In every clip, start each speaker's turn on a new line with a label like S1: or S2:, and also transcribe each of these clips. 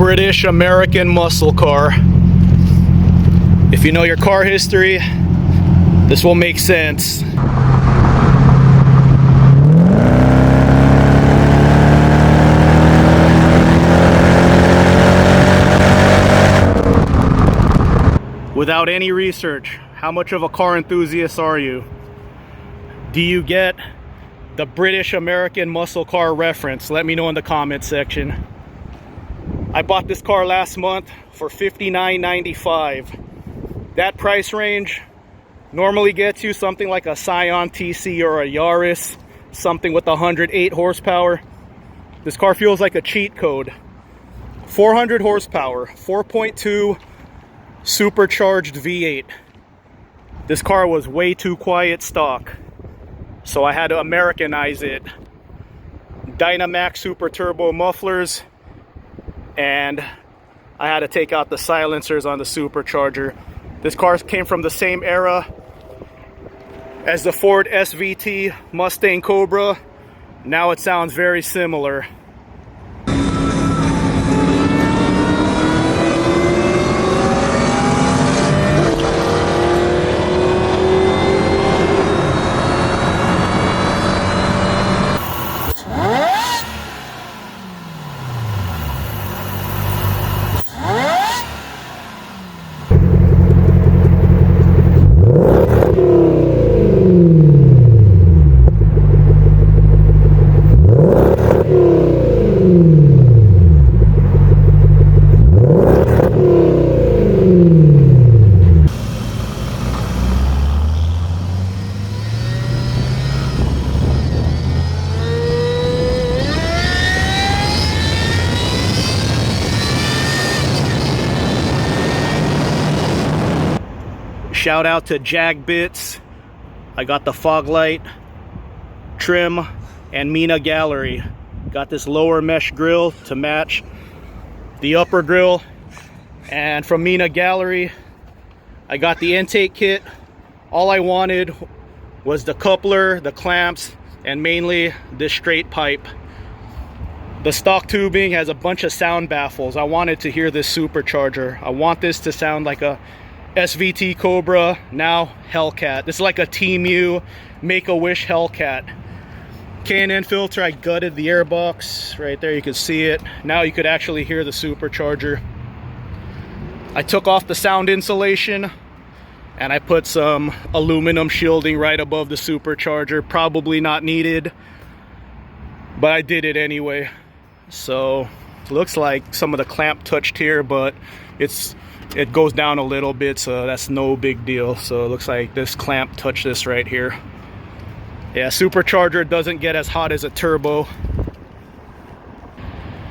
S1: British American muscle car. If you know your car history, this will make sense. Without any research, how much of a car enthusiast are you? Do you get the British American muscle car reference? Let me know in the comments section. I bought this car last month for $59.95. That price range normally gets you something like a Scion TC or a Yaris, something with 108 horsepower. This car feels like a cheat code. 400 horsepower, 4.2 supercharged V8. This car was way too quiet stock, so I had to Americanize it. Dynamax super turbo mufflers, and I had to take out the silencers on the supercharger. This car came from the same era as the Ford SVT Mustang Cobra. Now it sounds very similar. Shout out to Jag Bits. I got the fog light, trim, and Mina gallery. Got this lower mesh grill to match the upper grill. And from Mina gallery, I got the intake kit. All I wanted was the coupler, the clamps, and mainly this straight pipe. The stock tubing has a bunch of sound baffles. I wanted to hear this supercharger. I want this to sound like a SVT Cobra, now Hellcat. This is like a Team U Make-A-Wish Hellcat. K&N filter, I gutted the airbox. Right there, you can see it. Now you could actually hear the supercharger. I took off the sound insulation and I put some aluminum shielding right above the supercharger. Probably not needed, but I did it anyway. So looks like some of the clamp touched here, but it goes down a little bit, so that's no big deal. So it looks like this clamp touched this right here. Yeah, supercharger doesn't get as hot as a turbo.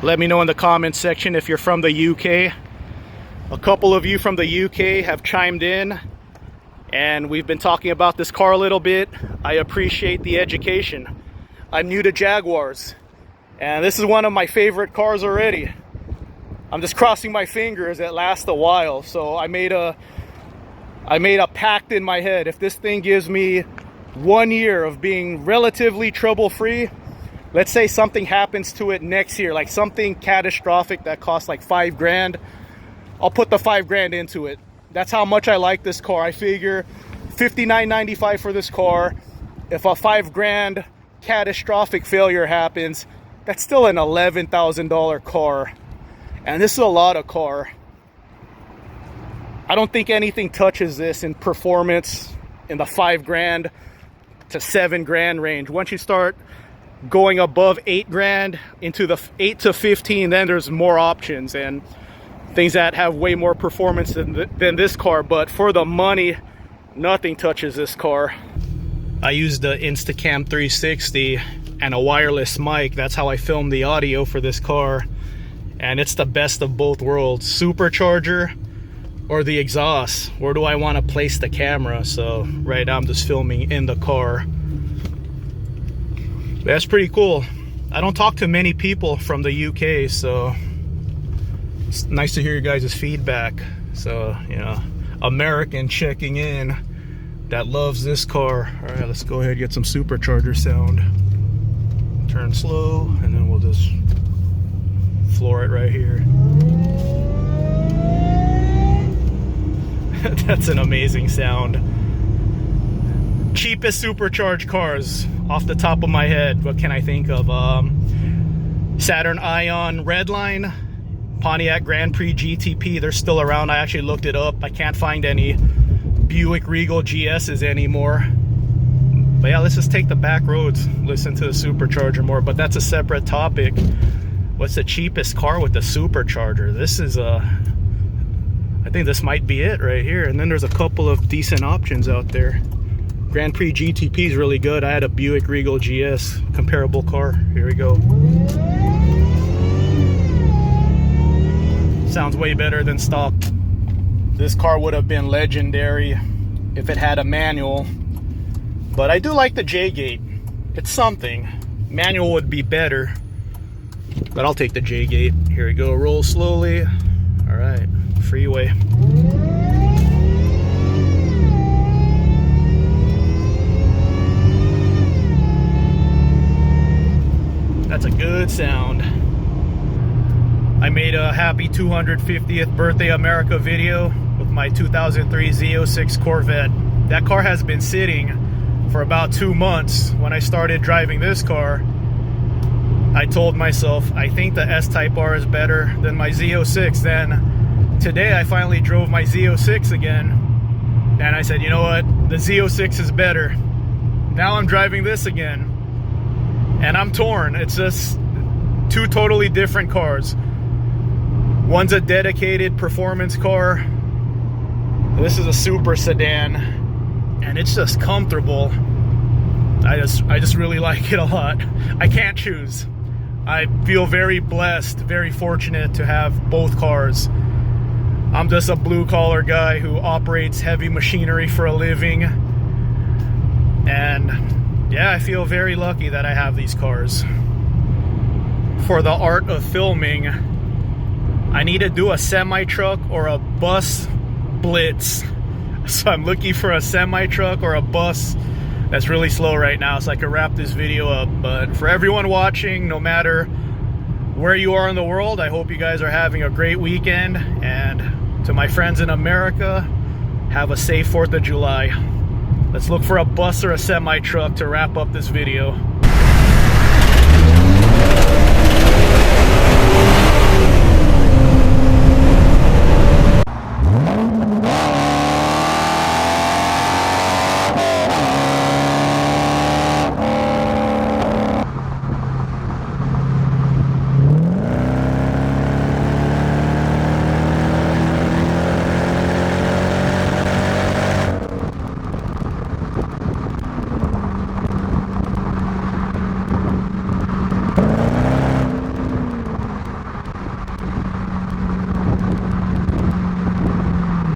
S1: Let me know in the comments section if you're from the UK. A couple of you from the UK have chimed in, and we've been talking about this car a little bit. I appreciate the education. I'm new to Jaguars, and this is one of my favorite cars already. I'm just crossing my fingers it lasts a while. So I made a pact in my head. If this thing gives me 1 year of being relatively trouble-free, let's say something happens to it next year, like something catastrophic that costs like $5 grand, I'll put the $5 grand into it. That's how much I like this car. I figure $59.95 for this car. If a $5 grand catastrophic failure happens, that's still an $11,000 car. And this is a lot of car. I don't think anything touches this in performance in the $5 grand to $7 grand range. Once you start going above $8 grand into the 8 to 15, then there's more options and things that have way more performance than this car. But for the money, nothing touches this car. I used the Instacam 360 and a wireless mic. That's how I filmed the audio for this car. And it's the best of both worlds. Supercharger or the exhaust. Where do I want to place the camera? So right now I'm just filming in the car. That's pretty cool. I don't talk to many people from the UK, so it's nice to hear you guys' feedback. So, you know, American checking in that loves this car. All right, let's go ahead and get some supercharger sound. Turn slow, and then we'll just floor it right here. That's an amazing sound. Cheapest supercharged cars off the top of my head, what can I think of? Saturn Ion Redline, Pontiac Grand Prix GTP, they're still around. I actually looked it up. I can't find any Buick Regal GS's anymore. But yeah, let's just take the back roads, listen to the supercharger more, but that's a separate topic. What's the cheapest car with the supercharger? This is I think this might be it right here. And then there's a couple of decent options out there. Grand Prix GTP is really good. I had a Buick Regal GS, comparable car. Here we go. Sounds way better than stock. This car would have been legendary if it had a manual. But I do like the J-Gate. It's something. Manual would be better. But I'll take the J-Gate. Here we go. Roll slowly. All right. Freeway. That's a good sound. I made a happy 250th birthday America video with my 2003 Z06 Corvette. That car has been sitting for about 2 months. When I started driving this car, I told myself, I think the S-Type R is better than my Z06. Then today I finally drove my Z06 again, and I said, you know what, the Z06 is better. Now I'm driving this again, and I'm torn. It's just two totally different cars. One's a dedicated performance car. This is a super sedan, and it's just comfortable. I just really like it a lot. I can't choose. I feel very blessed, very fortunate to have both cars. I'm just a blue-collar guy who operates heavy machinery for a living. And yeah, I feel very lucky that I have these cars. For the art of filming, I need to do a semi-truck or a bus blitz. So I'm looking for a semi-truck or a bus that's really slow right now so I can wrap this video up. But for everyone watching, no matter where you are in the world, I hope you guys are having a great weekend. And to my friends in America, have a safe 4th of July. Let's look for a bus or a semi-truck to wrap up this video.